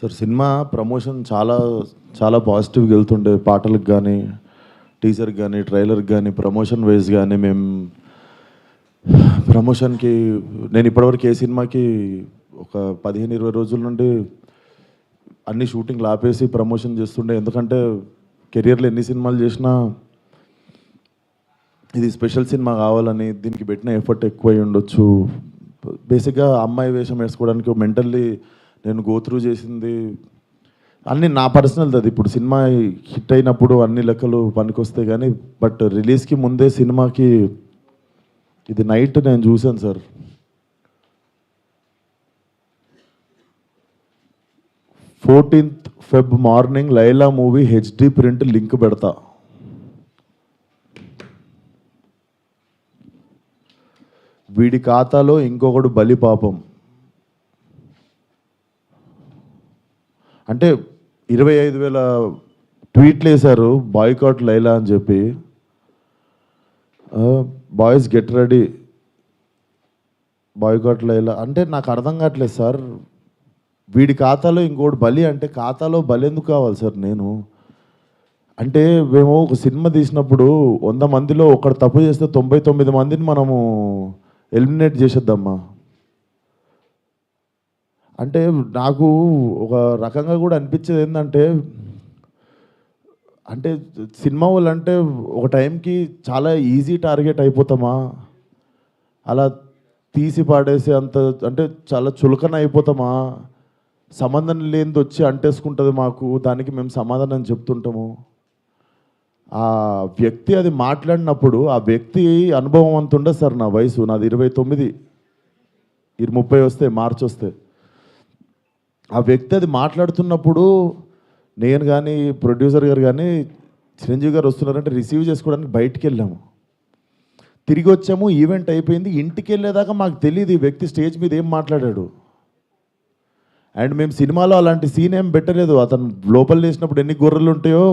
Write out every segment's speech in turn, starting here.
Sir cinema promotion చాలా చాలా పాజిటివ్గా వెళ్తుండే, పాటలకు కానీ టీజర్కి కానీ ట్రైలర్కి కానీ ప్రమోషన్ వైజ్ కానీ మేము ప్రమోషన్కి నేను ఇప్పటివరకు ఏ సినిమాకి ఒక 15-20 రోజుల నుండి అన్ని షూటింగ్లు ఆపేసి ప్రమోషన్ చేస్తుండే. ఎందుకంటే కెరియర్లో ఎన్ని సినిమాలు చేసినా ఇది స్పెషల్ సినిమా కావాలని దీనికి పెట్టిన ఎఫర్ట్ ఎక్కువై ఉండొచ్చు. బేసిక్గా అమ్మాయి వేషం వేసుకోవడానికి మెంటల్లీ నేను గోత్రూ చేసింది అన్నీ నా పర్సనల్. అది ఇప్పుడు సినిమా హిట్ అయినప్పుడు అన్ని లెక్కలు పనికొస్తాయి కానీ బట్ రిలీజ్కి ముందే సినిమాకి ఇది నైట్ నేను చూశాను sir. 14th Feb morning Laila movie HD print link పెడతా. వీడి ఖాతాలో ఇంకొకడు బలి పాపం అంటే 25,000 ట్వీట్లు వేశారు బాయ్కాట్ లైలా అని చెప్పి. Boys get ready boycott Laila అంటే నాకు అర్థం కావట్లేదు సార్. వీడి ఖాతాలో ఇంకోటి బలి అంటే ఖాతాలో బలి ఎందుకు కావాలి సార్? నేను అంటే మేము ఒక సినిమా తీసినప్పుడు 100 మందిలో ఒకడు తప్పు చేస్తే 99 మందిని మనము ఎలిమినేట్ చేసేద్దామా అంటే నాకు ఒక రకంగా కూడా అనిపించేది ఏంటంటే అంటే సినిమా వాళ్ళు అంటే ఒక టైంకి చాలా ఈజీ టార్గెట్ అయిపోతామా, అలా తీసి పాడేసి అంత అంటే చాలా చులకన అయిపోతామా, సంబంధం లేనిది వచ్చి అంటేసుకుంటుంది మాకు, దానికి మేము సమాధానం చెప్తుంటాము. ఆ వ్యక్తి అది మాట్లాడినప్పుడు ఆ వ్యక్తి అనుభవం అంత ఉండదు సార్. నా వయసు నాది 29, 30 వస్తే మార్చి వస్తే ఆ వ్యక్తి అది మాట్లాడుతున్నప్పుడు నేను కానీ ప్రొడ్యూసర్ గారు కానీ చిరంజీవి గారు వస్తున్నారంటే రిసీవ్ చేసుకోవడానికి బయటికి వెళ్ళాము. తిరిగి వచ్చాము, ఈవెంట్ అయిపోయింది. ఇంటికి వెళ్ళేదాకా మాకు తెలియదు ఈ వ్యక్తి స్టేజ్ మీద ఏం మాట్లాడాడు. అండ్ మేము సినిమాలో అలాంటి సీన్ ఏం పెట్టలేదు. అతను లోపల వేసినప్పుడు ఎన్ని గొర్రెలు ఉంటాయో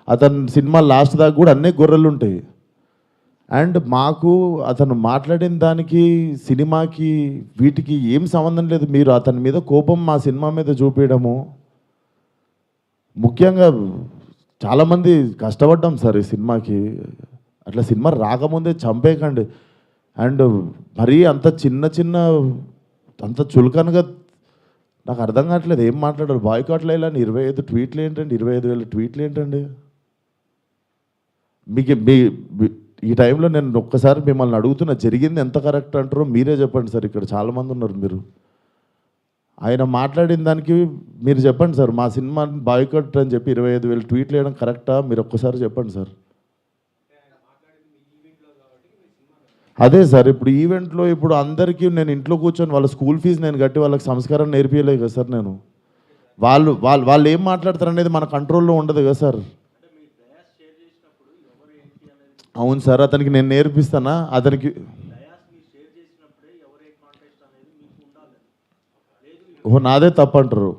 అతను సినిమా లాస్ట్ దాకా కూడా అన్నీ గొర్రెలు ఉంటాయి. అండ్ మాకు అతను మాట్లాడిన దానికి సినిమాకి వీటికి ఏం సంబంధం లేదు. మీరు అతని మీద కోపం మా సినిమా మీద చూపించడము, ముఖ్యంగా చాలామంది కష్టపడ్డాం సార్ ఈ సినిమాకి. అట్లా సినిమా రాకముందే చంపేయకండి. అండ్ మరీ అంత చిన్న అంత చులకనగా నాకు అర్థం కావట్లేదు ఏం మాట్లాడారు. బాయ్కాట్ లైలా 25 ట్వీట్లు ఏంటండి? 25,000 ట్వీట్లు ఏంటండి? మీకు ఈ టైంలో నేను ఒక్కసారి మిమ్మల్ని అడుగుతున్నా, జరిగింది ఎంత కరెక్ట్ అంటారో మీరే చెప్పండి సార్. ఇక్కడ చాలామంది ఉన్నారు. మీరు ఆయన మాట్లాడిన దానికి మీరు చెప్పండి సార్. మా సినిమా బాయ్కాట్ అని చెప్పి 25,000 ట్వీట్లు వేయడం కరెక్టా? మీరు ఒక్కసారి చెప్పండి సార్. అదే సార్, ఇప్పుడు ఈవెంట్లో ఇప్పుడు అందరికీ నేను ఇంట్లో కూర్చొని వాళ్ళ స్కూల్ ఫీజు నేను కట్టి వాళ్ళకి సంస్కారం నేర్పించలేదు కదా సార్. నేను వాళ్ళు ఏం మాట్లాడతారు అనేది మన కంట్రోల్లో ఉండదు కదా సార్. అవును సార్, అతనికి నేను నేర్పిస్తానా? అతనికి ఓహో నాదే తప్పు అంటారు.